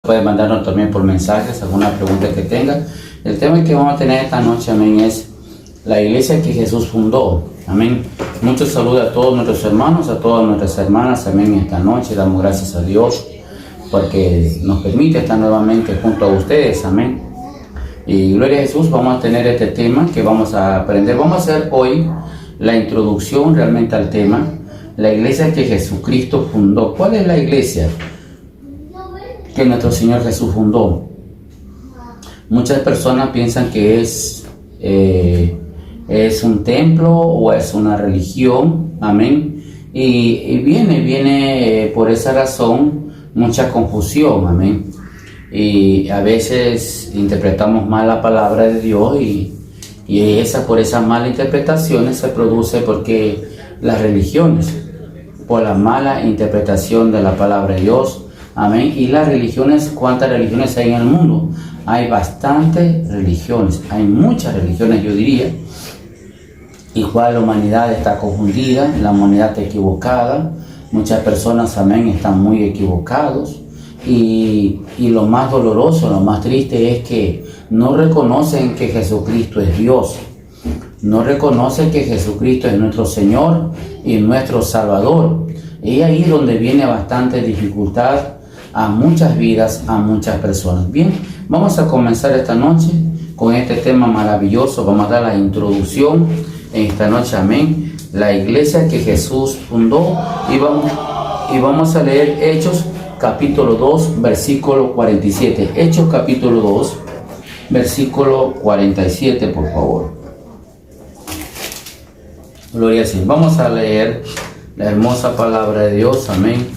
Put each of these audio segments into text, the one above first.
Puede mandarnos también por mensajes alguna pregunta que tenga. El tema que vamos a tener esta noche, amén, es la iglesia que Jesús fundó. Amén. Muchos saludos a todos nuestros hermanos, a todas nuestras hermanas, amén, esta noche. Damos gracias a Dios porque nos permite estar nuevamente junto a ustedes, amén. Y gloria a Jesús, vamos a tener este tema que vamos a aprender. Vamos a hacer hoy la introducción realmente al tema, la iglesia que Jesucristo fundó. ¿Cuál es la iglesia que nuestro Señor Jesús fundó? Muchas personas piensan que es un templo o es una religión, amén, y viene por esa razón mucha confusión, amén, y a veces interpretamos mal la palabra de Dios y por esas malas interpretaciones se produce porque las religiones, por la mala interpretación de la palabra de Dios, amén. Y las religiones, ¿cuántas religiones hay en el mundo? Hay bastantes religiones, hay muchas religiones, yo diría. Igual la humanidad está confundida, la humanidad está equivocada. Muchas personas, amén, están muy equivocados. Y lo más doloroso, lo más triste es que no reconocen que Jesucristo es Dios. No reconocen que Jesucristo es nuestro Señor y nuestro Salvador. Y ahí es donde viene bastante dificultad a muchas vidas, a muchas personas. Bien, vamos a comenzar esta noche con este tema maravilloso. Vamos a dar la introducción en esta noche, amén. La iglesia que Jesús fundó, y vamos a leer Hechos capítulo 2, versículo 47. Hechos capítulo 2, versículo 47, por favor. Gloria al Señor. Vamos a leer la hermosa palabra de Dios, amén.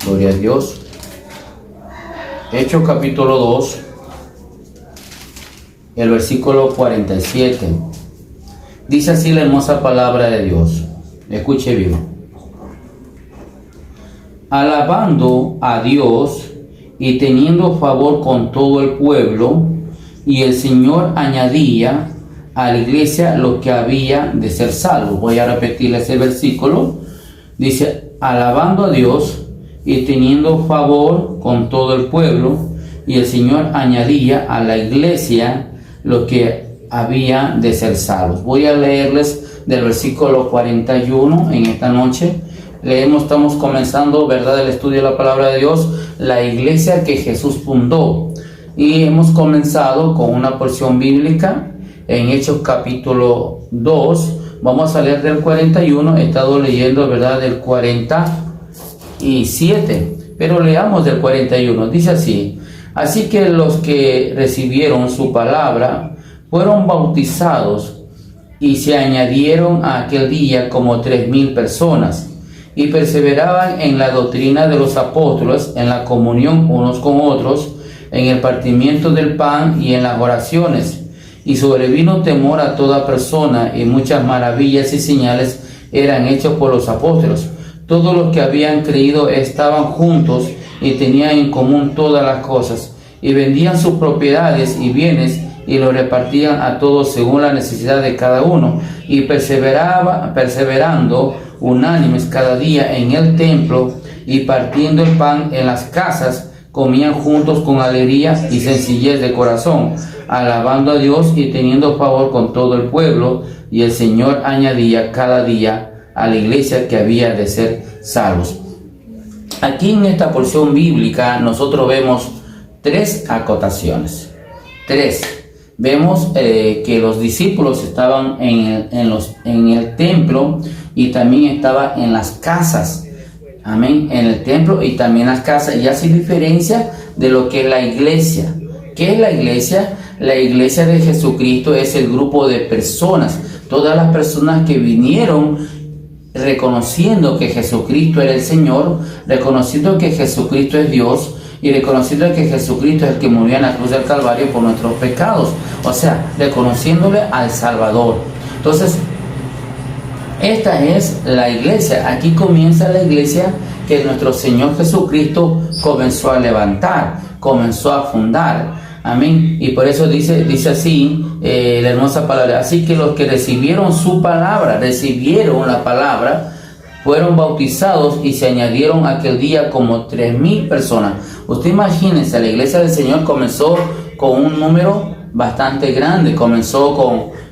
Gloria a Dios. Hechos capítulo 2, el versículo 47. Dice así la hermosa palabra de Dios. Escuche bien. Alabando a Dios y teniendo favor con todo el pueblo, y el Señor añadía a la iglesia lo que había de ser salvo. Voy a repetir ese versículo. Dice, alabando a Dios y teniendo favor con todo el pueblo, y el Señor añadía a la iglesia lo que había de ser salvos. Voy a leerles del versículo 41 en esta noche. Estamos comenzando, ¿verdad?, el estudio de la palabra de Dios, la iglesia que Jesús fundó. Y hemos comenzado con una porción bíblica en Hechos capítulo 2. Vamos a leer del 41, he estado leyendo, ¿verdad?, del 47, pero leamos del 41. Dice así: así que los que recibieron su palabra fueron bautizados, y se añadieron a aquel día como 3,000 personas, y perseveraban en la doctrina de los apóstoles, en la comunión unos con otros, en el partimiento del pan y en las oraciones. Y sobrevino temor a toda persona, y muchas maravillas y señales eran hechas por los apóstoles. Todos los que habían creído estaban juntos y tenían en común todas las cosas, y vendían sus propiedades y bienes y los repartían a todos según la necesidad de cada uno, y perseverando unánimes cada día en el templo y partiendo el pan en las casas, comían juntos con alegría y sencillez de corazón, alabando a Dios y teniendo favor con todo el pueblo, y el Señor añadía cada día a la iglesia que había de ser salvos. Aquí en esta porción bíblica nosotros vemos tres acotaciones. Vemos que los discípulos estaban en el templo y también estaba en las casas. Amén. En el templo y también las casas. Y hace diferencia de lo que es la iglesia. ¿Qué es la iglesia? La iglesia de Jesucristo es el grupo de personas. Todas las personas que vinieron reconociendo que Jesucristo era el Señor, reconociendo que Jesucristo es Dios, y reconociendo que Jesucristo es el que murió en la cruz del Calvario por nuestros pecados. O sea, reconociéndole al Salvador. Entonces, esta es la iglesia. Aquí comienza la iglesia que nuestro Señor Jesucristo comenzó a levantar, comenzó a fundar. Amén. Y por eso dice así la hermosa palabra. Así que los que recibieron su palabra, recibieron la palabra, fueron bautizados y se añadieron aquel día como 3,000 personas. Usted imagínense, la iglesia del Señor comenzó con un número bastante grande. Comenzó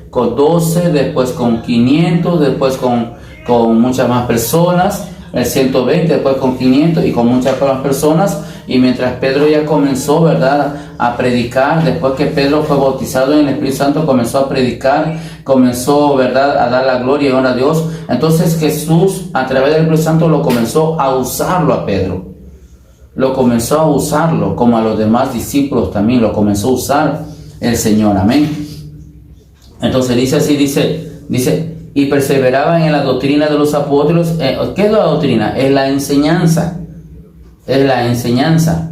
con 12, después con 500, después con muchas más personas, el 120, después con 500 y con muchas más personas. Y mientras Pedro ya comenzó, ¿verdad?, a predicar, después que Pedro fue bautizado en el Espíritu Santo, comenzó a predicar, comenzó, ¿verdad?, a dar la gloria y honra a Dios. Entonces Jesús, a través del Espíritu Santo, lo comenzó a usarlo a Pedro. Lo comenzó a usarlo, como a los demás discípulos también, lo comenzó a usar el Señor. Amén. Entonces dice así, dice, y perseveraban en la doctrina de los apóstoles. ¿Qué es la doctrina? Es la enseñanza. Es la enseñanza.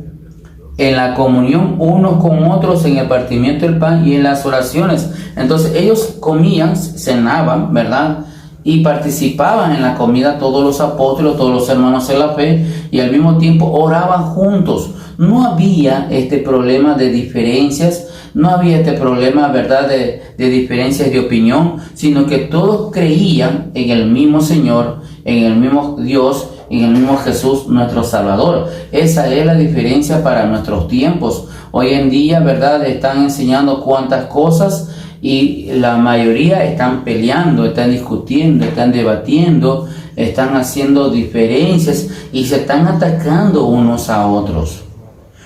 En la comunión unos con otros, en el partimiento del pan y en las oraciones. Entonces ellos comían, cenaban, ¿verdad?, y participaban en la comida todos los apóstoles, todos los hermanos en la fe, y al mismo tiempo oraban juntos. No había este problema de diferencias, no había este problema, ¿verdad?, de diferencias de opinión, sino que todos creían en el mismo Señor, en el mismo Dios, en el mismo Jesús, nuestro Salvador. Esa es la diferencia para nuestros tiempos. Hoy en día, ¿verdad?, están enseñando cuantas cosas, y la mayoría están peleando, están discutiendo, están debatiendo, están haciendo diferencias y se están atacando unos a otros.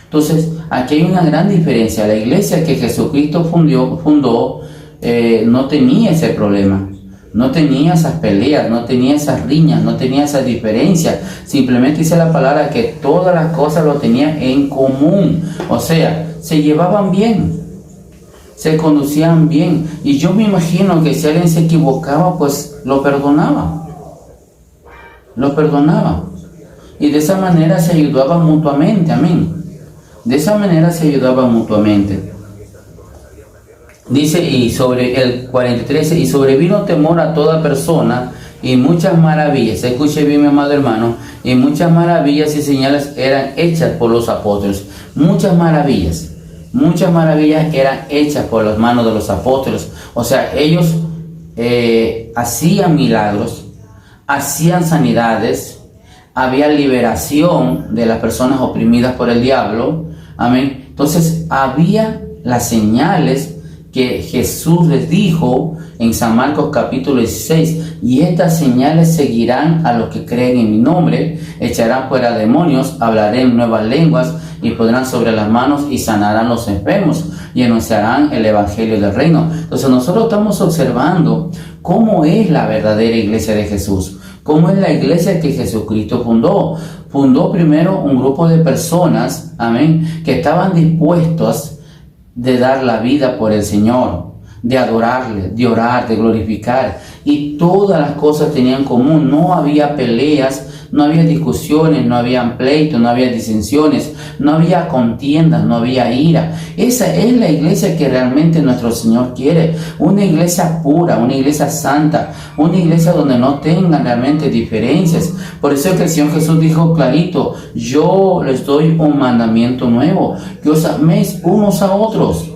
Entonces, aquí hay una gran diferencia. La iglesia que Jesucristo fundó no tenía ese problema, no tenía esas peleas, no tenía esas riñas, no tenía esas diferencias. Simplemente dice la palabra que todas las cosas lo tenían en común. O sea, se llevaban bien, se conducían bien. Y yo me imagino que si alguien se equivocaba, pues lo perdonaba. Lo perdonaba. Y de esa manera se ayudaban mutuamente. Amén. De esa manera se ayudaban mutuamente. Dice, y sobre el 43, y sobrevino temor a toda persona y muchas maravillas. Escuche bien, mi amado hermano. Y muchas maravillas y señales eran hechas por los apóstoles. Muchas maravillas eran hechas por las manos de los apóstoles. O sea, ellos hacían milagros, hacían sanidades, había liberación de las personas oprimidas por el diablo. Amén. Entonces, había las señales que Jesús les dijo en San Marcos capítulo 16, y estas señales seguirán a los que creen en mi nombre, echarán fuera demonios, hablarán nuevas lenguas, y pondrán sobre las manos y sanarán los enfermos, y anunciarán el evangelio del reino. Entonces nosotros estamos observando cómo es la verdadera iglesia de Jesús, cómo es la iglesia que Jesucristo fundó. Fundó primero un grupo de personas, amén, que estaban dispuestos de dar la vida por el Señor, de adorarle, de orar, de glorificar, y todas las cosas tenían en común. No había peleas, no había discusiones, no había pleitos, no había disensiones, no había contiendas, no había ira. Esa es la iglesia que realmente nuestro Señor quiere, una iglesia pura, una iglesia santa, una iglesia donde no tengan realmente diferencias. Por eso es que el Señor Jesús dijo clarito: yo les doy un mandamiento nuevo, que os améis unos a otros.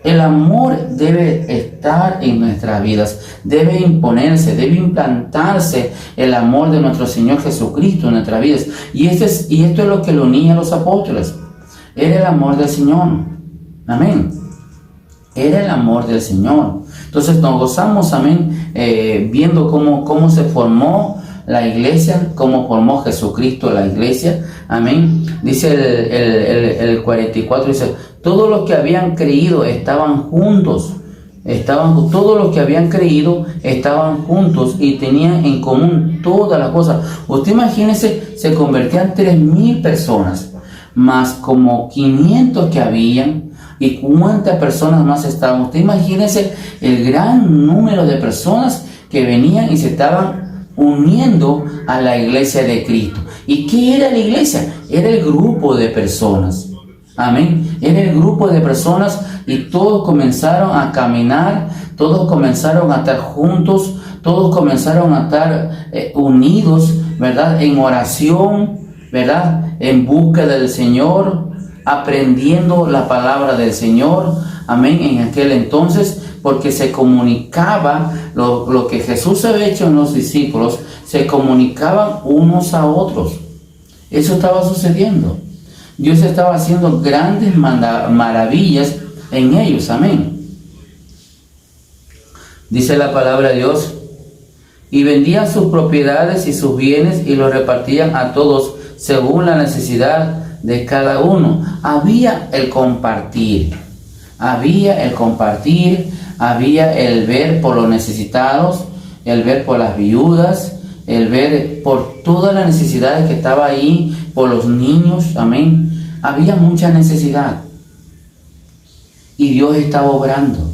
El amor debe estar en nuestras vidas, debe imponerse, debe implantarse el amor de nuestro Señor Jesucristo en nuestras vidas. Y esto es lo que lo unía a los apóstoles. Era el amor del Señor. Amén. Era el amor del Señor. Entonces nos gozamos, amén, viendo cómo se formó la iglesia, cómo formó Jesucristo la iglesia. Amén. Dice el 44, dice: todos los que habían creído estaban juntos. Todos los que habían creído estaban juntos y tenían en común todas las cosas. Usted imagínese, se convertían 3,000 personas, más como 500 que habían, y cuántas personas más estaban. Usted imagínese el gran número de personas que venían y se estaban uniendo a la iglesia de Cristo. ¿Y qué era la iglesia? Era el grupo de personas. Amén. Era el grupo de personas, y todos comenzaron a caminar, todos comenzaron a estar juntos, todos comenzaron a estar unidos, ¿verdad? En oración, ¿verdad? En búsqueda del Señor, aprendiendo la palabra del Señor, amén, en aquel entonces, porque se comunicaba lo que Jesús había hecho en los discípulos, se comunicaban unos a otros. Eso estaba sucediendo. Dios estaba haciendo grandes maravillas en ellos, amén. Dice la palabra de Dios, y vendían sus propiedades y sus bienes y los repartían a todos según la necesidad de cada uno. Había el compartir, había el ver por los necesitados, el ver por las viudas, el ver por todas las necesidades que estaba ahí, por los niños, amén. Había mucha necesidad y Dios estaba obrando.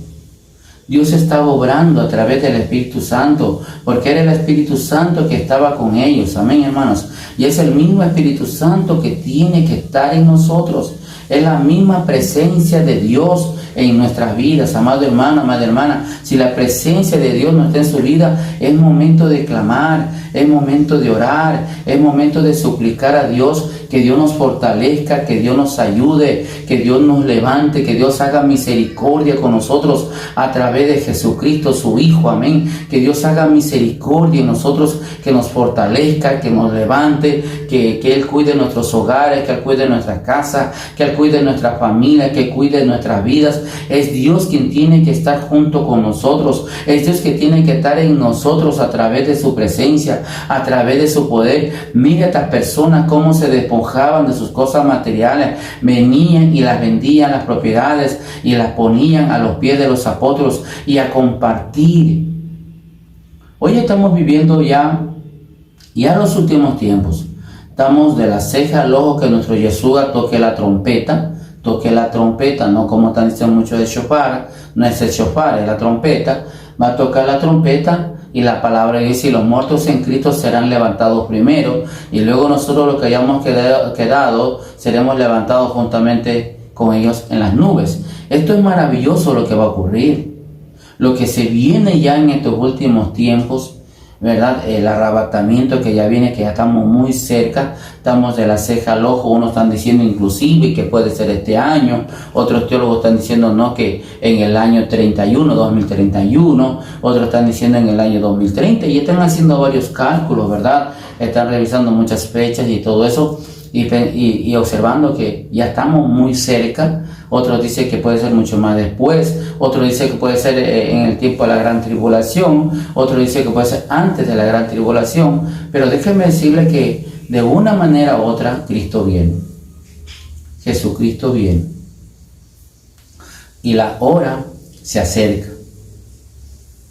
Dios estaba obrando a través del Espíritu Santo, porque era el Espíritu Santo que estaba con ellos, amén, hermanos. Y es el mismo Espíritu Santo que tiene que estar en nosotros. Es la misma presencia de Dios en nuestras vidas, amado hermano, amada hermana. Si la presencia de Dios no está en su vida, es momento de clamar, es momento de orar, es momento de suplicar a Dios que Dios nos fortalezca, que Dios nos ayude, que Dios nos levante, que Dios haga misericordia con nosotros a través de Jesucristo, su Hijo, amén. Que Dios haga misericordia en nosotros, que nos fortalezca, que nos levante, que Él cuide nuestros hogares, que Él cuide nuestra casa, que Él cuide nuestra familia, que cuide nuestras vidas. Es Dios quien tiene que estar junto con nosotros, es Dios que tiene que estar en nosotros a través de su presencia, a través de su poder. Mira a estas personas cómo se despojaban de sus cosas materiales, venían y las vendían las propiedades y las ponían a los pies de los apóstoles y a compartir. Hoy estamos viviendo ya los últimos tiempos. Estamos de la ceja al ojo que nuestro Yeshua toque la trompeta, no como están diciendo muchos de shofar, no es el shofar, es la trompeta. Va a tocar la trompeta y la palabra dice, y los muertos en Cristo serán levantados primero, y luego nosotros los que hayamos quedado seremos levantados juntamente con ellos en las nubes. Esto es maravilloso lo que va a ocurrir, lo que se viene ya en estos últimos tiempos, ¿verdad? El arrebatamiento que ya viene, que ya estamos muy cerca, estamos de la ceja al ojo. Unos están diciendo inclusive que puede ser este año, otros teólogos están diciendo no, que en el año 2031, otros están diciendo en el año 2030, y están haciendo varios cálculos, ¿verdad? Están revisando muchas fechas y todo eso, y observando que ya estamos muy cerca. Otros dicen que puede ser mucho más después, otros dicen que puede ser en el tiempo de la gran tribulación, otros dicen que puede ser antes de la gran tribulación. Pero déjenme decirle que de una manera u otra Cristo viene, Jesucristo viene, y la hora se acerca.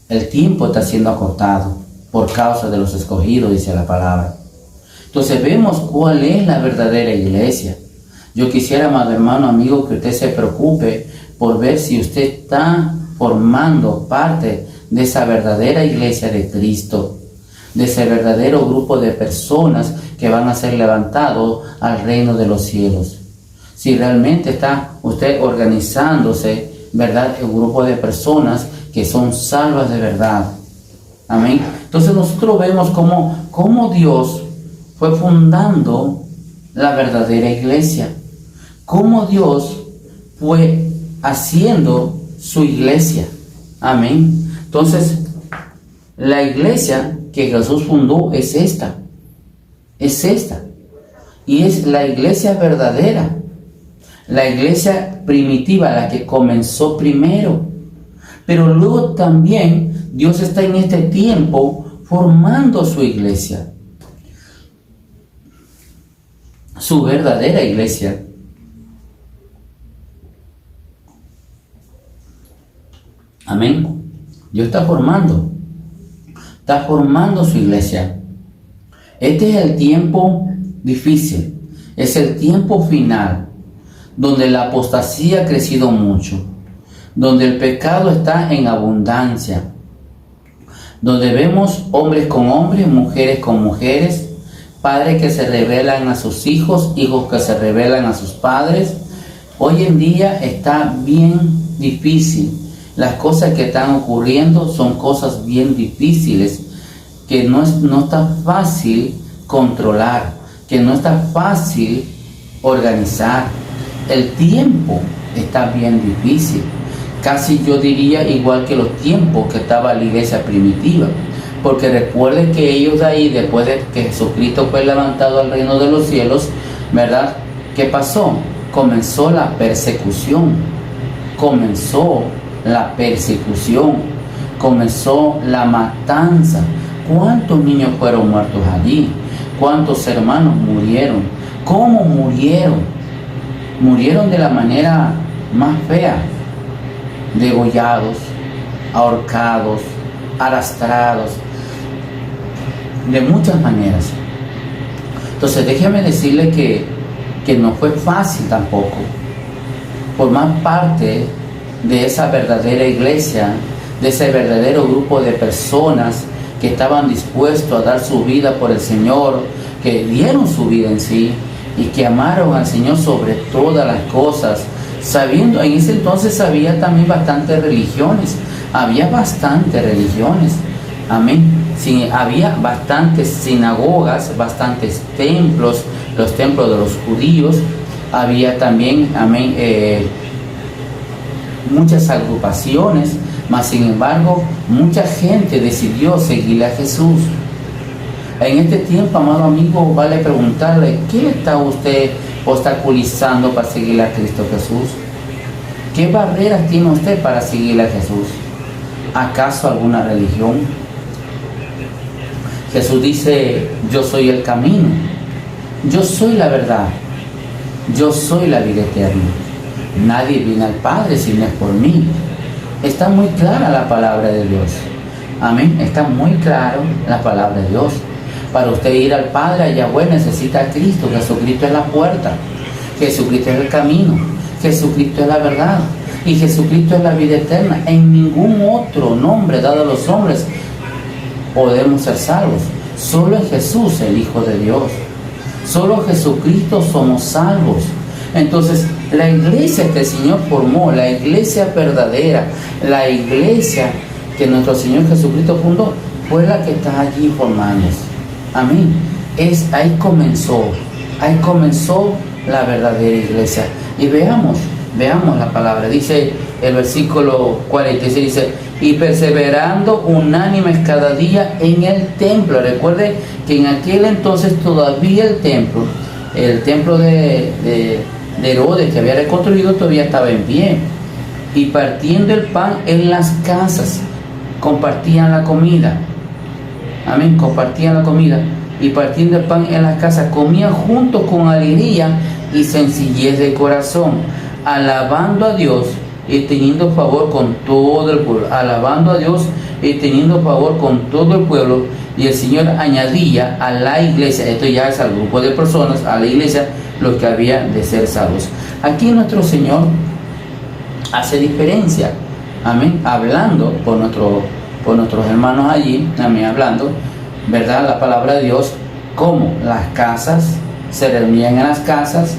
El tiempo está siendo acortado por causa de los escogidos, dice la palabra. Entonces vemos cuál es la verdadera iglesia. Yo quisiera, amado hermano, amigo, que usted se preocupe por ver si usted está formando parte de esa verdadera iglesia de Cristo, de ese verdadero grupo de personas que van a ser levantados al reino de los cielos. Si realmente está usted organizándose, ¿verdad?, un grupo de personas que son salvas de verdad. Amén. Entonces nosotros vemos cómo Dios fue fundando la verdadera iglesia, cómo Dios fue haciendo su iglesia. Amén. Entonces, la iglesia que Jesús fundó es esta, y es la iglesia verdadera, la iglesia primitiva, la que comenzó primero. Pero luego también Dios está en este tiempo formando su iglesia, su verdadera iglesia. Amén. Dios está formando su iglesia. Este es el tiempo difícil, es el tiempo final, donde la apostasía ha crecido mucho, donde el pecado está en abundancia, donde vemos hombres con hombres, mujeres con mujeres, padres que se rebelan a sus hijos, hijos que se rebelan a sus padres. Hoy en día está bien difícil. Las cosas que están ocurriendo son cosas bien difíciles, que no está fácil controlar, que no está fácil organizar. El tiempo está bien difícil. casi yo diría igual que los tiempos que estaba la iglesia primitiva. Porque recuerden que ellos de ahí, después de que Jesucristo fue levantado al reino de los cielos, ¿verdad? ¿Qué pasó? Comenzó la persecución. Comenzó la persecución. Comenzó la matanza. ¿Cuántos niños fueron muertos allí? ¿Cuántos hermanos murieron? ¿Cómo murieron? Murieron de la manera más fea. Degollados, ahorcados, arrastrados, de muchas maneras. Entonces déjeme decirle que no fue fácil tampoco formar parte de esa verdadera iglesia, de ese verdadero grupo de personas que estaban dispuestos a dar su vida por el Señor, que dieron su vida en sí y que amaron al Señor sobre todas las cosas, sabiendo, en ese entonces había también bastantes religiones, amén. Sí, había bastantes sinagogas, bastantes templos, los templos de los judíos, había también, amén, muchas agrupaciones, mas sin embargo, mucha gente decidió seguirle a Jesús. En este tiempo, amado amigo, vale preguntarle, ¿qué está usted obstaculizando para seguirle a Cristo Jesús? ¿Qué barreras tiene usted para seguirle a Jesús? ¿Acaso alguna religión? Jesús dice, yo soy el camino, yo soy la verdad, yo soy la vida eterna. Nadie viene al Padre si no es por mí. Está muy clara la palabra de Dios. Amén. Está muy claro la palabra de Dios. Para usted ir al Padre, a Yahweh, necesita a Cristo. Jesucristo es la puerta. Jesucristo es el camino. Jesucristo es la verdad. Y Jesucristo es la vida eterna. En ningún otro nombre dado a los hombres podemos ser salvos. Solo en Jesús, el Hijo de Dios. Solo en Jesucristo somos salvos. Entonces, la iglesia que el Señor formó, la iglesia verdadera, la iglesia que nuestro Señor Jesucristo fundó, fue la que está allí formándose. Amén. Ahí comenzó la verdadera iglesia. Y veamos la palabra. Dice el versículo 46, dice, y perseverando unánimes cada día en el templo. Recuerde que en aquel entonces todavía el templo de Herodes, que había reconstruido, todavía estaba en pie. Y partiendo el pan en las casas, compartían la comida. Amén, compartían la comida. Y partiendo el pan en las casas, comían juntos con alegría y sencillez de corazón, alabando a Dios y teniendo favor con todo el pueblo. Alabando a Dios y teniendo favor con todo el pueblo. Y el Señor añadía a la iglesia, esto ya es al grupo de personas, a la iglesia, los que habían de ser salvos. Aquí nuestro Señor hace diferencia, amén, hablando por nuestros hermanos allí, amén, hablando, ¿verdad? La palabra de Dios, como las casas, se reunían en las casas,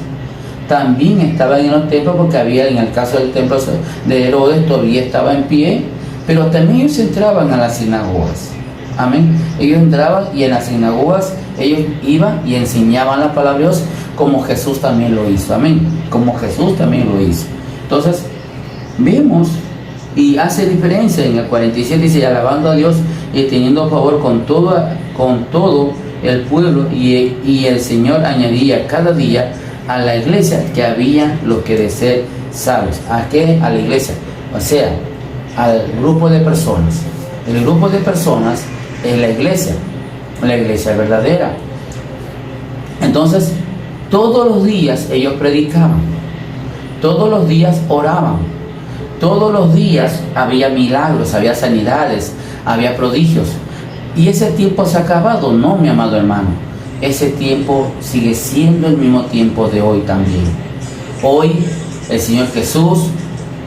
también estaban en los templos, porque había, en el caso del templo de Herodes, todavía estaba en pie, pero también ellos entraban a las sinagogas. Amén. Ellos entraban y en las sinagogas ellos iban y enseñaban la palabra de Dios, como Jesús también lo hizo. Amén. Como Jesús también lo hizo. Entonces, vemos y hace diferencia. En el 47 dice, alabando a Dios y teniendo favor con todo el pueblo, y el Señor añadía cada día a la iglesia que había los que de ser salvos. ¿A qué? A la iglesia. O sea, al grupo de personas. El grupo de personas es la iglesia verdadera. Entonces, todos los días ellos predicaban, todos los días oraban, todos los días había milagros, había sanidades, había prodigios. ¿Y ese tiempo se ha acabado? No, mi amado hermano. Ese tiempo sigue siendo el mismo tiempo de hoy también. Hoy el Señor Jesús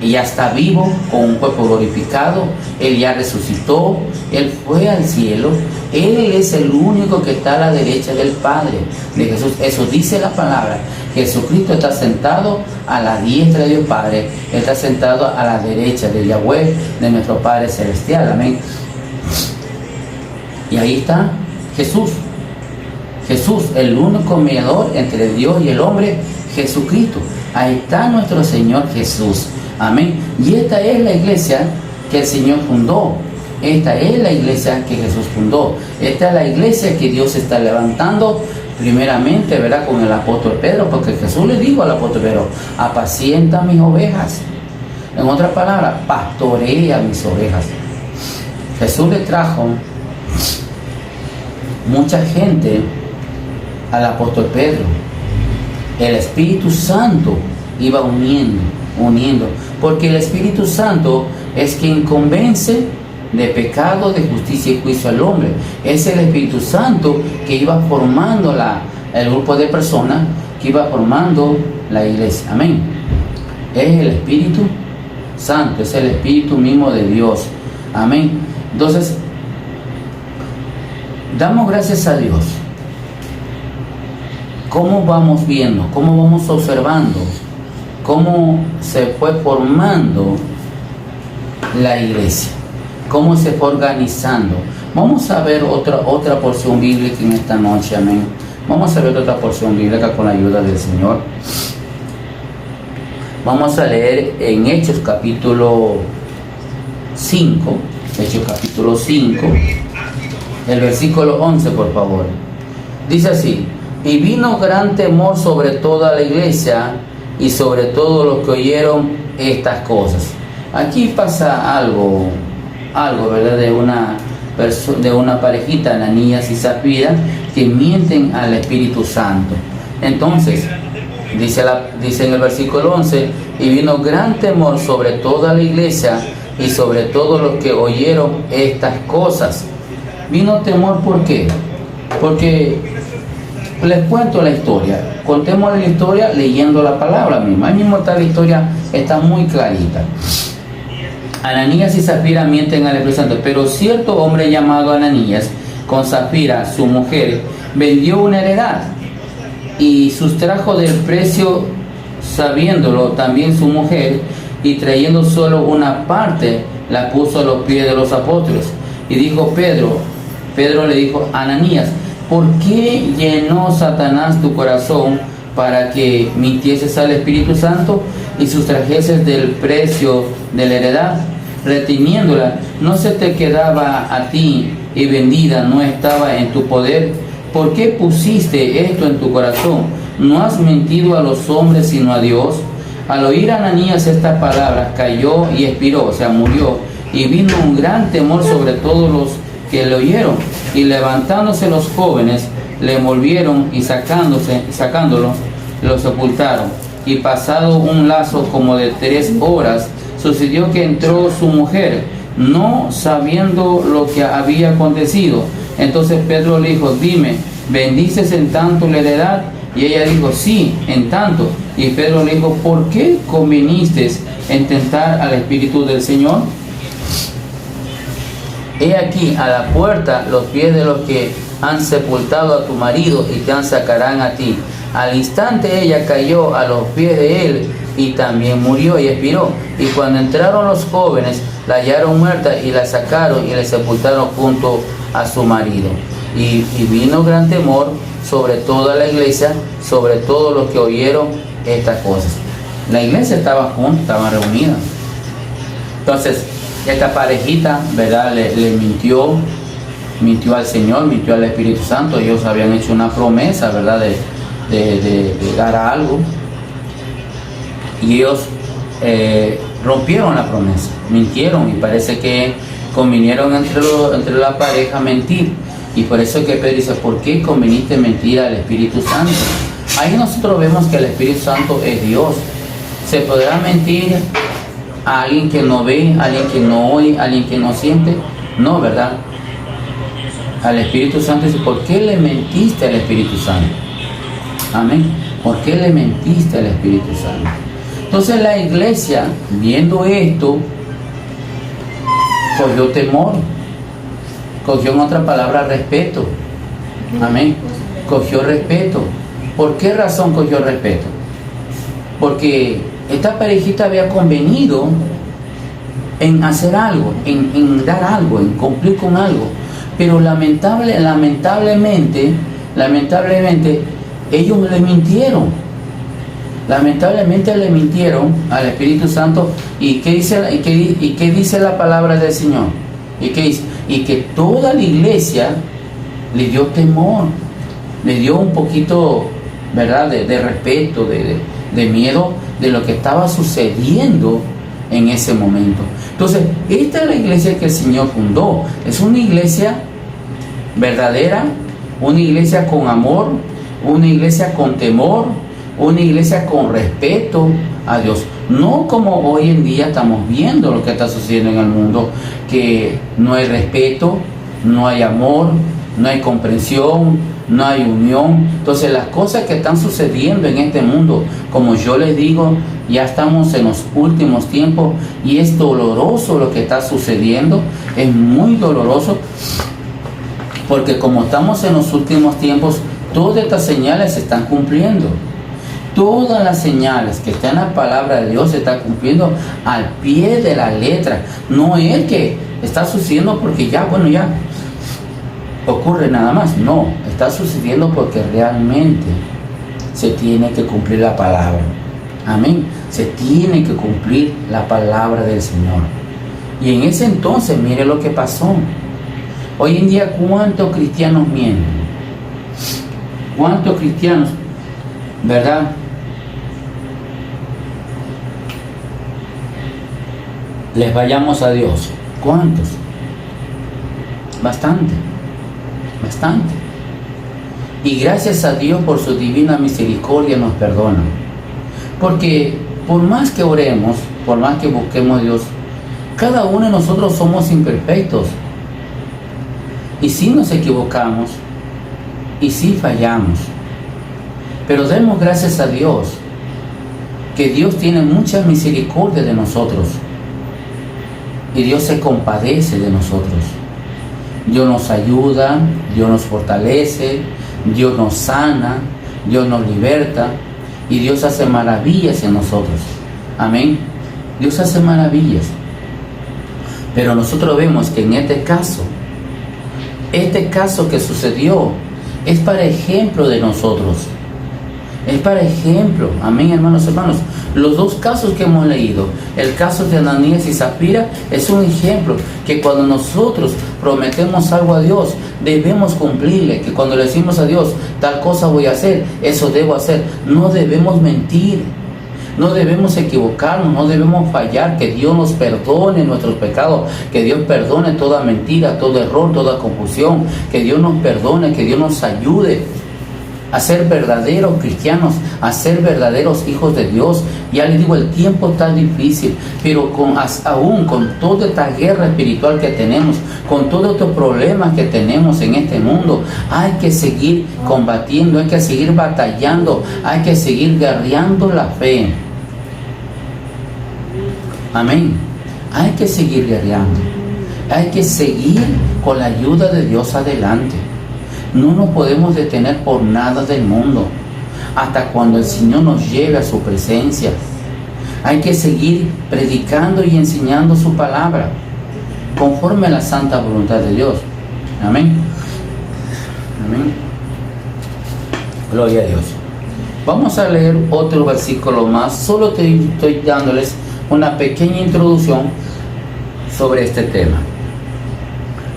ya está vivo con un cuerpo glorificado. Él ya resucitó, Él fue al cielo. Él es el único que está a la derecha del Padre de Jesús. Eso dice la palabra. Jesucristo está sentado a la diestra de Dios Padre. Él está sentado a la derecha de Yahweh, de nuestro Padre Celestial. Amén. Y ahí está Jesús. Jesús, el único mediador entre Dios y el hombre, Jesucristo. Ahí está nuestro Señor Jesús. Amén. Y esta es la iglesia que el Señor fundó. Esta es la iglesia que Jesús fundó. Esta es la iglesia que Dios está levantando primeramente, ¿verdad? Con el apóstol Pedro, porque Jesús le dijo al apóstol Pedro: apacienta mis ovejas. En otras palabras, pastorea mis ovejas. Jesús le trajo mucha gente al apóstol Pedro. El Espíritu Santo iba uniendo, porque el Espíritu Santo es quien convence de pecado, de justicia y juicio al hombre. Es el Espíritu Santo que iba formando el grupo de personas, que iba formando la iglesia. Amén. Es el Espíritu Santo, es el Espíritu mismo de Dios. Amén. Entonces, damos gracias a Dios. ¿Cómo vamos viendo? ¿Cómo vamos observando? ¿Cómo se fue formando la iglesia? ¿Cómo se fue organizando? Vamos a ver otra porción bíblica en esta noche, amén. Vamos a ver otra porción bíblica con la ayuda del Señor. Vamos a leer en Hechos capítulo 5, Hechos capítulo 5, el versículo 11, por favor. Dice así: y vino gran temor sobre toda la iglesia y sobre todos los que oyeron estas cosas. Aquí pasa algo, ¿verdad? De una parejita, Ananías y Zafira, que mienten al Espíritu Santo. Entonces, dice en el versículo 11: y vino gran temor sobre toda la iglesia y sobre todos los que oyeron estas cosas. Vino temor, ¿por qué? Porque les cuento la historia. Contemos la historia leyendo la palabra misma. Ahí mismo está la historia, está muy clarita. Ananías y Zafira mienten al Espíritu Santo. Pero cierto hombre llamado Ananías, con Zafira, su mujer, vendió una heredad y sustrajo del precio, sabiéndolo también su mujer, y trayendo solo una parte, la puso a los pies de los apóstoles. Y dijo Pedro le dijo: Ananías, ¿por qué llenó Satanás tu corazón para que mintieses al Espíritu Santo y sustrajeses del precio de la heredad, reteniéndola? ¿No se te quedaba a ti y vendida no estaba en tu poder? ¿Por qué pusiste esto en tu corazón? ¿No has mentido a los hombres sino a Dios? Al oír Ananías estas palabras, cayó y expiró, o sea, murió, y vino un gran temor sobre todos los que le oyeron. Y levantándose los jóvenes, le envolvieron y sacándolo, lo sepultaron. Y pasado un lazo como de 3 horas, sucedió que entró su mujer, no sabiendo lo que había acontecido. Entonces Pedro le dijo: dime, ¿bendices en tanto la heredad? Y ella dijo: sí, en tanto. Y Pedro le dijo: ¿por qué conviniste en tentar al Espíritu del Señor? He aquí a la puerta los pies de los que han sepultado a tu marido y te sacarán a ti. Al instante ella cayó a los pies de él y también murió y expiró. Y cuando entraron los jóvenes, la hallaron muerta y la sacaron y la sepultaron junto a su marido. Y vino gran temor sobre toda la iglesia, sobre todos los que oyeron estas cosas. La iglesia estaba junta, estaba reunida. Entonces, esta parejita, ¿verdad? Le mintió al Señor, mintió al Espíritu Santo. Ellos habían hecho una promesa, ¿verdad? De dar algo. Y ellos rompieron la promesa, mintieron, y parece que convinieron entre la pareja mentir. Y por eso es que Pedro dice: ¿por qué conviniste mentir al Espíritu Santo? Ahí nosotros vemos que el Espíritu Santo es Dios. ¿Se podrá mentir a alguien que no ve, a alguien que no oye, a alguien que no siente? No, ¿verdad? Al Espíritu Santo dice: ¿por qué le mentiste al Espíritu Santo? Amén. ¿Por qué le mentiste al Espíritu Santo? Entonces la iglesia, viendo esto, cogió temor, cogió, en otra palabra, respeto. Amén. Cogió respeto. ¿Por qué razón cogió respeto? Porque esta parejita había convenido en hacer algo, en dar algo, en cumplir con algo. Pero lamentablemente, ellos le mintieron. Lamentablemente le mintieron al Espíritu Santo. ¿Y qué dice la palabra del Señor? ¿Y qué dice? Y que toda la iglesia le dio temor, le dio un poquito, ¿verdad?, de respeto, de miedo de lo que estaba sucediendo en ese momento. Entonces, esta es la iglesia que el Señor fundó. Es una iglesia verdadera, una iglesia con amor, una iglesia con temor, una iglesia con respeto a Dios. No como hoy en día estamos viendo lo que está sucediendo en el mundo, que no hay respeto, no hay amor, no hay comprensión, no hay unión. Entonces las cosas que están sucediendo en este mundo, como yo les digo, ya estamos en los últimos tiempos y es doloroso lo que está sucediendo, es muy doloroso, porque como estamos en los últimos tiempos, todas estas señales se están cumpliendo. Todas las señales que están en la palabra de Dios se están cumpliendo al pie de la letra. No es que está sucediendo porque ya ocurre nada más. No, está sucediendo porque realmente se tiene que cumplir la palabra. Amén. Se tiene que cumplir la palabra del Señor. Y en ese entonces, mire lo que pasó. Hoy en día, ¿cuántos cristianos mienten? ¿Cuántos cristianos, verdad, les vayamos a Dios? ¿Cuántos? Bastante. Y gracias a Dios por su divina misericordia nos perdona. Porque por más que oremos, por más que busquemos a Dios, cada uno de nosotros somos imperfectos. Y sí nos equivocamos, y sí fallamos. Pero demos gracias a Dios, que Dios tiene mucha misericordia de nosotros. Y Dios se compadece de nosotros. Dios nos ayuda, Dios nos fortalece, Dios nos sana, Dios nos liberta y Dios hace maravillas en nosotros. Amén. Dios hace maravillas. Pero nosotros vemos que en este caso que sucedió es para ejemplo de nosotros. Es para ejemplo. Amén, hermanos. Los dos casos que hemos leído, el caso de Ananías y Zafira, es un ejemplo que cuando nosotros prometemos algo a Dios, debemos cumplirle. Que cuando le decimos a Dios, tal cosa voy a hacer, eso debo hacer. No debemos mentir, no debemos equivocarnos, no debemos fallar. Que Dios nos perdone nuestros pecados, que Dios perdone toda mentira, todo error, toda confusión. Que Dios nos perdone, que Dios nos ayude a ser verdaderos cristianos, a ser verdaderos hijos de Dios. Ya les digo, el tiempo está difícil, pero aún con toda esta guerra espiritual que tenemos, con todos estos problemas que tenemos en este mundo, hay que seguir combatiendo, hay que seguir batallando, hay que seguir guerreando la fe. Amén. Hay que seguir guerreando, hay que seguir con la ayuda de Dios adelante. No nos podemos detener por nada del mundo hasta cuando el Señor nos lleve a su presencia. Hay que seguir predicando y enseñando su palabra conforme a la santa voluntad de Dios. Amén. Amén. Gloria a Dios. Vamos a leer otro versículo más. Solo estoy dándoles una pequeña introducción sobre este tema.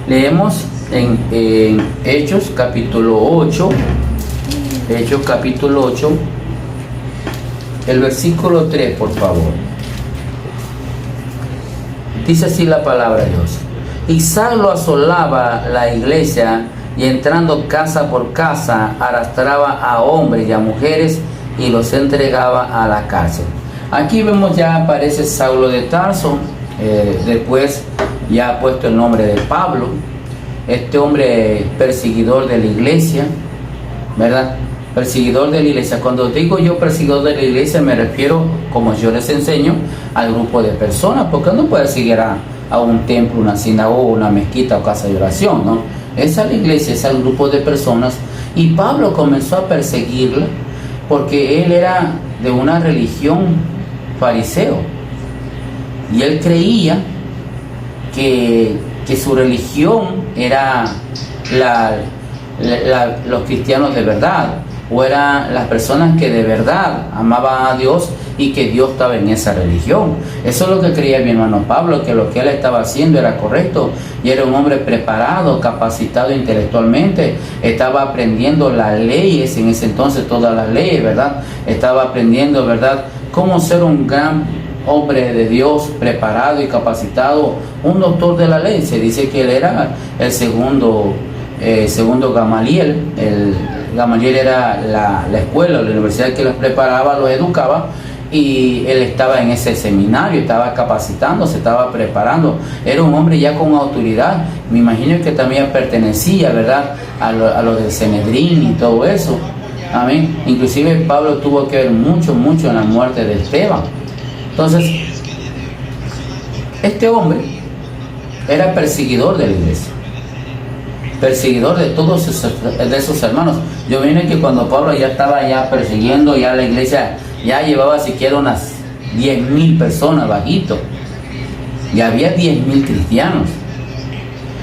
Leemos en Hechos capítulo 8, el versículo 3, por favor. Dice así la palabra de Dios: y Saulo asolaba la iglesia, y entrando casa por casa arrastraba a hombres y a mujeres y los entregaba a la cárcel. Aquí vemos, ya aparece Saulo de Tarso, después ya ha puesto el nombre de Pablo. Este hombre perseguidor de la iglesia, ¿verdad? Perseguidor de la iglesia. Cuando digo yo perseguidor de la iglesia, me refiero, como yo les enseño, al grupo de personas, porque no puede seguir a un templo, una sinagoga, una mezquita o casa de oración, ¿no? Esa es la iglesia, es el grupo de personas. Y Pablo comenzó a perseguirla porque él era de una religión fariseo y él creía que su religión era los cristianos de verdad, o eran las personas que de verdad amaban a Dios y que Dios estaba en esa religión. Eso es lo que creía mi hermano Pablo, que lo que él estaba haciendo era correcto, y era un hombre preparado, capacitado intelectualmente, estaba aprendiendo las leyes, en ese entonces todas las leyes, ¿verdad? Estaba aprendiendo, ¿verdad?, cómo ser un gran hombre de Dios, preparado y capacitado, un doctor de la ley. Se dice que él era el segundo Gamaliel. Gamaliel era la escuela, la universidad que los preparaba, los educaba, y él estaba en ese seminario, estaba capacitándose, estaba preparando. Era un hombre ya con autoridad. Me imagino que también pertenecía, ¿verdad?, a lo del Sanedrín y todo eso. Amén. Inclusive Pablo tuvo que ver mucho en la muerte de Esteban. Entonces, este hombre era perseguidor de la iglesia, perseguidor de todos esos hermanos. Yo vine que cuando Pablo ya estaba persiguiendo, ya la iglesia ya llevaba siquiera unas 10,000 personas bajito, ya había 10,000 cristianos,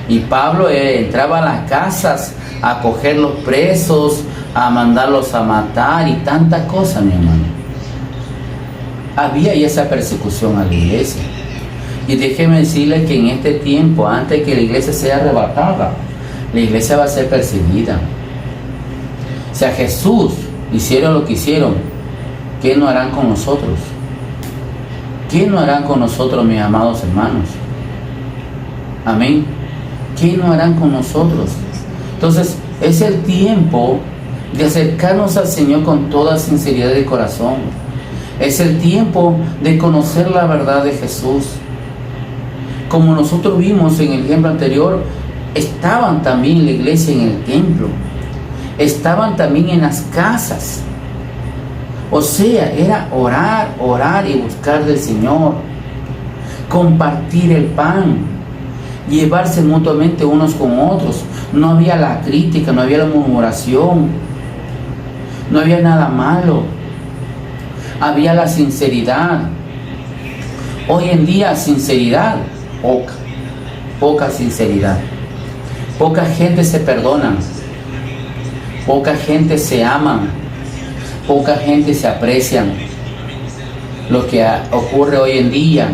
y Pablo entraba a las casas a coger los presos, a mandarlos a matar y tantas cosas, mi hermano. Había esa persecución a la iglesia. Y déjeme decirle que en este tiempo, antes que la iglesia sea arrebatada, la iglesia va a ser perseguida. Si a Jesús hicieron lo que hicieron, ¿qué no harán con nosotros? ¿Qué no harán con nosotros, mis amados hermanos? Amén. ¿Qué no harán con nosotros? Entonces, es el tiempo de acercarnos al Señor con toda sinceridad de corazón. Es el tiempo de conocer la verdad de Jesús. Como nosotros vimos en el ejemplo anterior, estaban también en la iglesia, en el templo, estaban también en las casas. O sea, era orar y buscar del Señor, compartir el pan, llevarse mutuamente unos con otros. No había la crítica, no había la murmuración, no había nada malo. Había la sinceridad. Hoy en día, sinceridad, poca sinceridad. Poca gente se perdona, poca gente se ama, poca gente se aprecia. Lo que ocurre hoy en día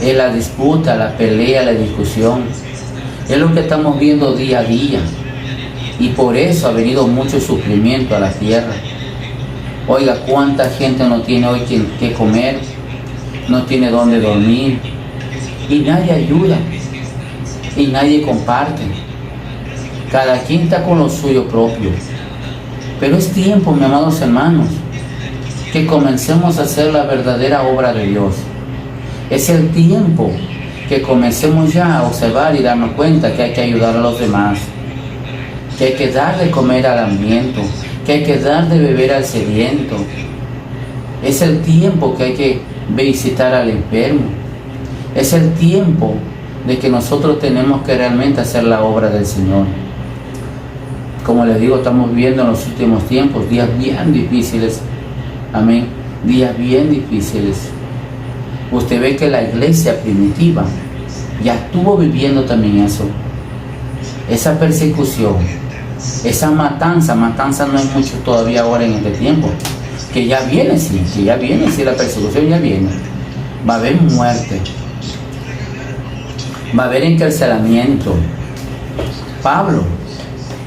es la disputa, la pelea, la discusión. Es lo que estamos viendo día a día, y por eso ha venido mucho sufrimiento a la tierra. Oiga, cuánta gente no tiene hoy que comer, no tiene dónde dormir, y nadie ayuda, y nadie comparte. Cada quien está con lo suyo propio. Pero es tiempo, mis amados hermanos, que comencemos a hacer la verdadera obra de Dios. Es el tiempo que comencemos ya a observar y darnos cuenta que hay que ayudar a los demás, que hay que dar de comer al hambriento, que hay que dar de beber al sediento. Es el tiempo que hay que visitar al enfermo. Es el tiempo de que nosotros tenemos que realmente hacer la obra del Señor. Como les digo, estamos viviendo en los últimos tiempos días bien difíciles. Amén. Días bien difíciles. Usted ve que la iglesia primitiva ya estuvo viviendo también eso. Esa persecución, esa matanza no es mucho todavía ahora en este tiempo. Que ya viene, sí, la persecución ya viene. Va a haber muerte. Va a haber encarcelamiento. Pablo,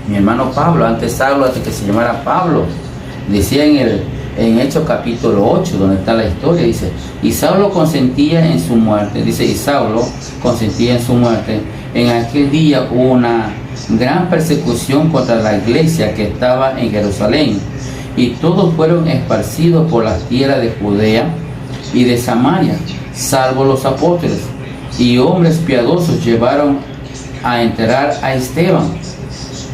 mi hermano Pablo, antes que se llamara Pablo, decía en Hechos capítulo 8, donde está la historia, dice, y Saulo consentía en su muerte, dice, y Saulo consentía en su muerte. En aquel día hubo una gran persecución contra la iglesia que estaba en Jerusalén, y todos fueron esparcidos por las tierras de Judea y de Samaria, salvo los apóstoles, y hombres piadosos llevaron a enterrar a Esteban,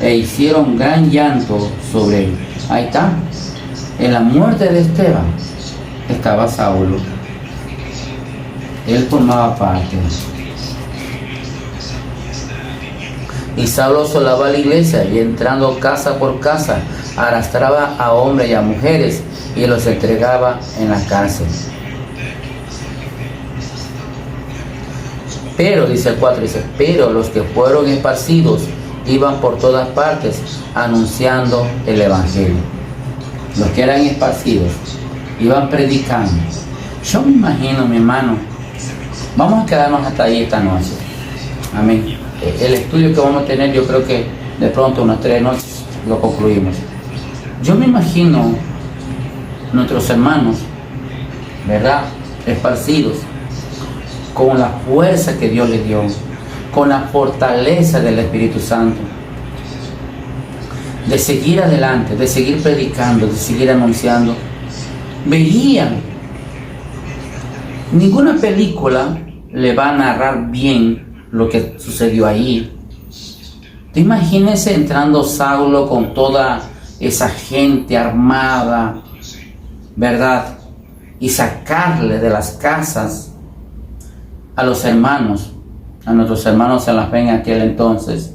e hicieron gran llanto sobre él. Ahí está. En la muerte de Esteban estaba Saulo. Él formaba parte. Y Saulo asolaba la iglesia, y entrando casa por casa, arrastraba a hombres y a mujeres y los entregaba en la cárcel. Pero, dice el 4, dice, pero los que fueron esparcidos iban por todas partes anunciando el evangelio. los que eran esparcidos, iban predicando. Yo me imagino, mi hermano, vamos a quedarnos hasta ahí esta noche. Amén. El estudio que vamos a tener, yo creo que de pronto unas 3 noches lo concluimos. Yo me imagino nuestros hermanos, ¿verdad?, esparcidos, con la fuerza que Dios les dio, con la fortaleza del Espíritu Santo, de seguir adelante, de seguir predicando, de seguir anunciando. Veían, ninguna película le va a narrar bien lo que sucedió ahí. Te imagínese entrando Saulo con toda esa gente armada, ¿verdad?, y sacarle de las casas a los hermanos, a nuestros hermanos en la fe en aquel entonces.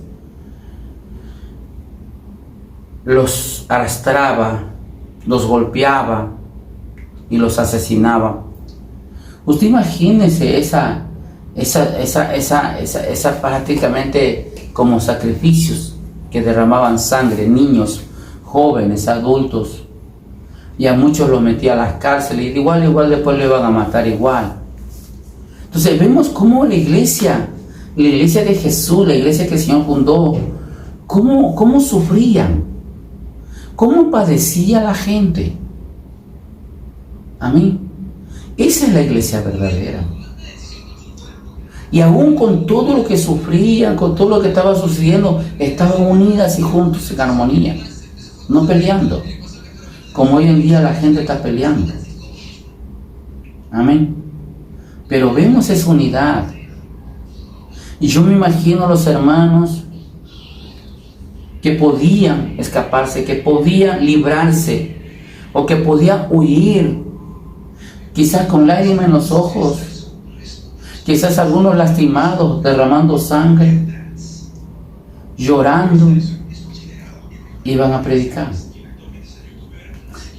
Los arrastraba, los golpeaba y los asesinaba. Usted imagínese esa prácticamente como sacrificios que derramaban sangre, niños, jóvenes, adultos, y a muchos los metía a las cárceles, y igual después lo iban a matar igual. Entonces vemos cómo la iglesia de Jesús, la iglesia que el Señor fundó, cómo sufrían, cómo padecía la gente. Amén. Esa es la iglesia verdadera. Y aún con todo lo que sufrían, con todo lo que estaba sucediendo, estaban unidas y juntos en armonía, no peleando, como hoy en día la gente está peleando. Amén. Pero vemos esa unidad. Y yo me imagino a los hermanos que podían escaparse, que podían librarse, o que podían huir, quizás con lágrimas en los ojos, quizás algunos lastimados, derramando sangre, llorando. Iban a predicar,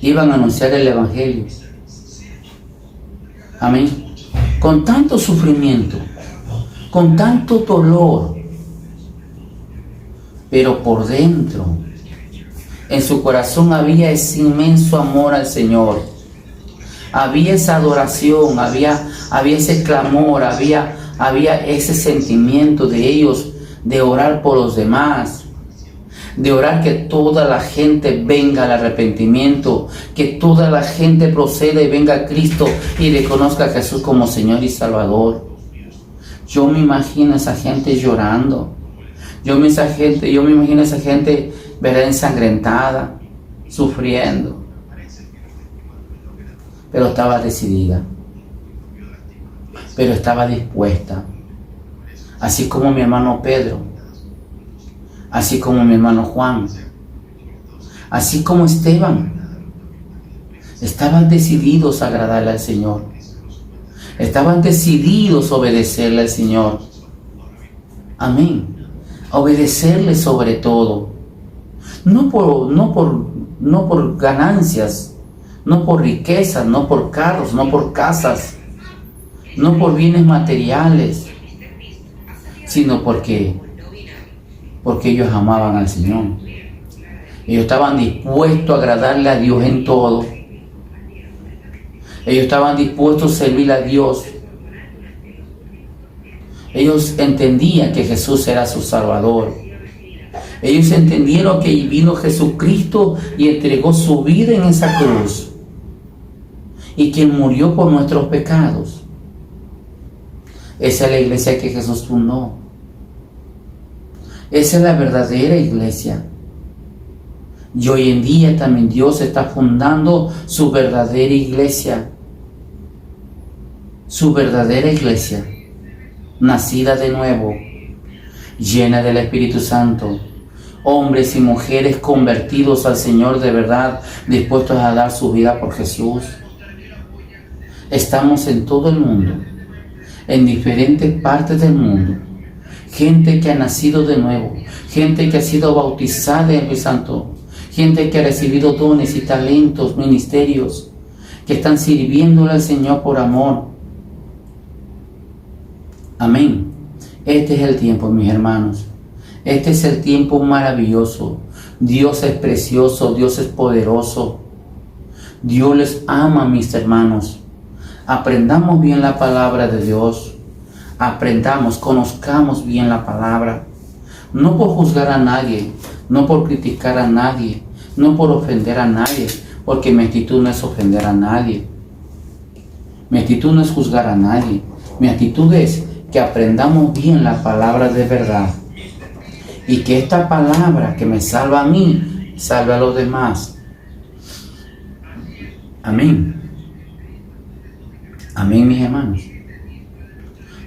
iban a anunciar el Evangelio. Amén. Con tanto sufrimiento, con tanto dolor, pero por dentro, en su corazón había ese inmenso amor al Señor. Había esa adoración, había ese clamor, había ese sentimiento de ellos de orar por los demás, de orar que toda la gente venga al arrepentimiento, que toda la gente proceda y venga a Cristo y reconozca a Jesús como Señor y Salvador. Yo me imagino a esa gente llorando. Yo me imagino a esa gente, ¿verdad?, ensangrentada, sufriendo. Pero estaba decidida. Pero estaba dispuesta. Así como mi hermano Pedro. Así como mi hermano Juan. Así como Esteban. Estaban decididos a agradarle al Señor. Estaban decididos a obedecerle al Señor. Amén. A obedecerle sobre todo. No por ganancias, no por riquezas, no por carros, no por casas, no por bienes materiales, sino porque ellos amaban al Señor. Ellos estaban dispuestos a agradarle a Dios en todo. Ellos estaban dispuestos a servir a Dios. Ellos entendían que Jesús era su Salvador. Ellos entendieron que vino Jesucristo y entregó su vida en esa cruz, y que murió por nuestros pecados. Esa es la iglesia que Jesús fundó. Esa es la verdadera iglesia. Y hoy en día también Dios está fundando su verdadera iglesia. Su verdadera iglesia, nacida de nuevo, llena del Espíritu Santo. Hombres y mujeres convertidos al Señor de verdad, dispuestos a dar su vida por Jesús. Estamos en todo el mundo, en diferentes partes del mundo. Gente que ha nacido de nuevo, gente que ha sido bautizada en el Espíritu Santo, gente que ha recibido dones y talentos, ministerios, que están sirviéndole al Señor por amor. Amén. Este es el tiempo, mis hermanos. Este es el tiempo maravilloso. Dios es precioso, Dios es poderoso. Dios les ama, mis hermanos. Aprendamos bien la palabra de Dios. Aprendamos, conozcamos bien la palabra. No por juzgar a nadie, no por criticar a nadie, no por ofender a nadie, porque mi actitud no es ofender a nadie. Mi actitud no es juzgar a nadie. Mi actitud es que aprendamos bien la palabra de verdad. Y que esta palabra que me salva a mí, salve a los demás. Amén. Amén, mis hermanos.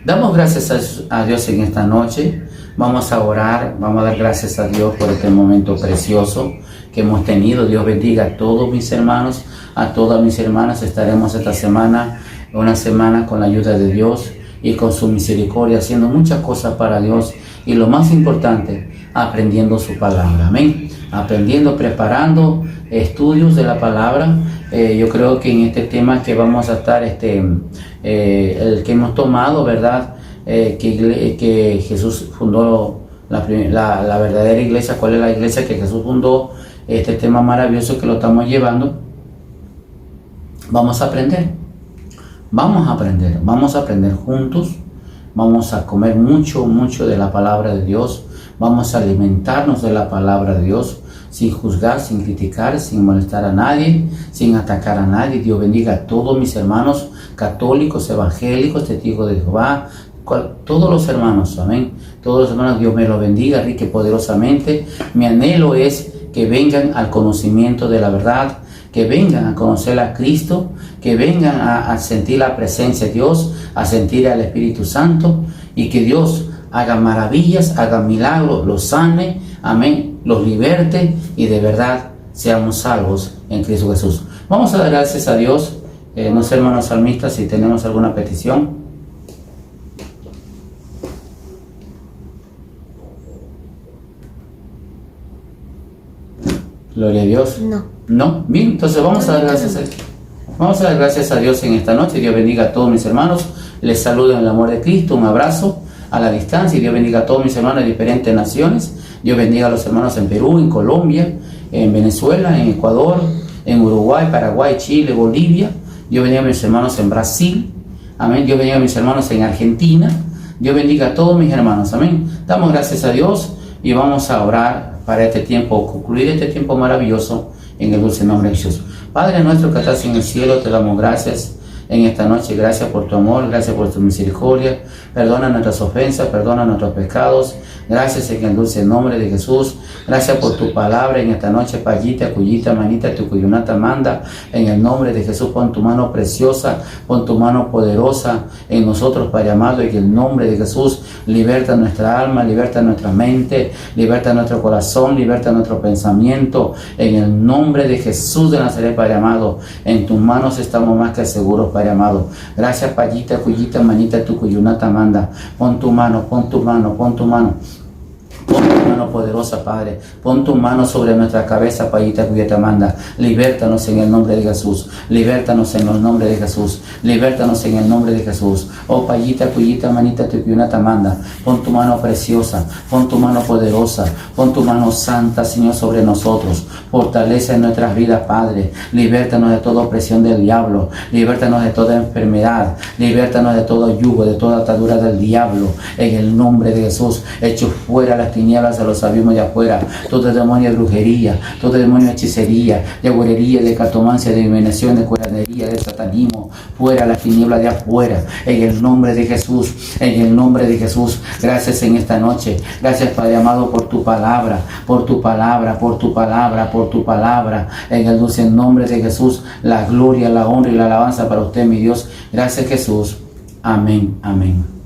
Damos gracias a Dios en esta noche. Vamos a orar, vamos a dar gracias a Dios por este momento precioso que hemos tenido. Dios bendiga a todos mis hermanos, a todas mis hermanas. Estaremos esta semana, una semana con la ayuda de Dios y con su misericordia, haciendo muchas cosas para Dios. Y lo más importante, aprendiendo su palabra. Amén. Aprendiendo, preparando estudios de la palabra. Yo creo que en este tema que vamos a estar, el que hemos tomado, ¿verdad? Que Jesús fundó la verdadera iglesia. ¿Cuál es la iglesia que Jesús fundó? Este tema maravilloso que lo estamos llevando. Vamos a aprender. Vamos a aprender juntos. Vamos a comer mucho de la palabra de Dios. Vamos a alimentarnos de la palabra de Dios, sin juzgar, sin criticar, sin molestar a nadie, sin atacar a nadie. Dios bendiga a todos mis hermanos católicos, evangélicos, testigos de Jehová, todos los hermanos, amén. Todos los hermanos, Dios me los bendiga rica y poderosamente. Mi anhelo es que vengan al conocimiento de la verdad, que vengan a conocer a Cristo, que vengan a sentir la presencia de Dios, a sentir al Espíritu Santo, y que Dios haga maravillas, haga milagros, los sane, amén, los liberte y de verdad seamos salvos en Cristo Jesús. Vamos a dar gracias a Dios. No sé, hermanos salmistas, si tenemos alguna petición. Gloria a Dios. No. Bien, entonces vamos a dar gracias a Dios. Vamos a dar gracias a Dios en esta noche. Dios bendiga a todos mis hermanos. Les saludo en el amor de Cristo. Un abrazo a la distancia. Y Dios bendiga a todos mis hermanos de diferentes naciones. Dios bendiga a los hermanos en Perú, en Colombia, en Venezuela, en Ecuador, en Uruguay, Paraguay, Chile, Bolivia. Dios bendiga a mis hermanos en Brasil. Amén. Dios bendiga a mis hermanos en Argentina. Dios bendiga a todos mis hermanos. Amén. Damos gracias a Dios y vamos a orar para este tiempo, concluir este tiempo maravilloso en el dulce nombre de Jesús. Padre nuestro que estás en el cielo, te damos gracias en esta noche. Gracias por tu amor, gracias por tu misericordia. Perdona nuestras ofensas, perdona nuestros pecados. Gracias en el dulce nombre de Jesús. Gracias por tu palabra en esta noche. Payita, cuyita, manita, tucuyunata, manda. En el nombre de Jesús, pon tu mano preciosa, pon tu mano poderosa en nosotros, Padre amado. En el nombre de Jesús, liberta nuestra alma, liberta nuestra mente, liberta nuestro corazón, liberta nuestro pensamiento. En el nombre de Jesús de Nazaret, Padre amado. En tus manos estamos más que seguros, Padre amado. Gracias, payita, cuyita, manita, tucuyunata, manda. Pon tu mano, pon tu mano, pon tu mano. Pon tu mano poderosa, Padre. Pon tu mano sobre nuestra cabeza, payita, cuyita, manda. Libértanos en el nombre de Jesús. Libértanos en el nombre de Jesús. Libértanos en el nombre de Jesús. Oh, payita, cuyita, manita, tucuyunata, manda. Pon tu mano preciosa. Pon tu mano poderosa. Pon tu mano santa, Señor, sobre nosotros. Fortalece nuestras vidas, Padre. Libértanos de toda opresión del diablo. Libértanos de toda enfermedad. Libértanos de todo yugo, de toda atadura del diablo. En el nombre de Jesús. Echo fuera las tinieblas a los abismos de afuera. Todo demonio de brujería, todo demonio de hechicería, de huerería, de cartomancia, de divinación, de curandería, de satanismo. Fuera las tinieblas de afuera. En el nombre de Jesús. En el nombre de Jesús. Gracias en esta noche. Gracias, Padre amado, por tu palabra. Por tu palabra, por tu palabra, por tu palabra. En el dulce nombre de Jesús. La gloria, la honra y la alabanza para usted, mi Dios. Gracias, Jesús. Amén. Amén.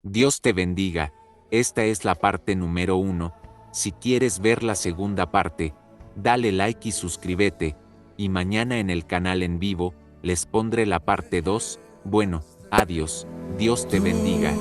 Dios te bendiga. Esta es la parte número 1. Si quieres ver la segunda parte, dale like y suscríbete. Y mañana en el canal en vivo, les pondré la parte 2. Bueno, adiós. Dios te bendiga.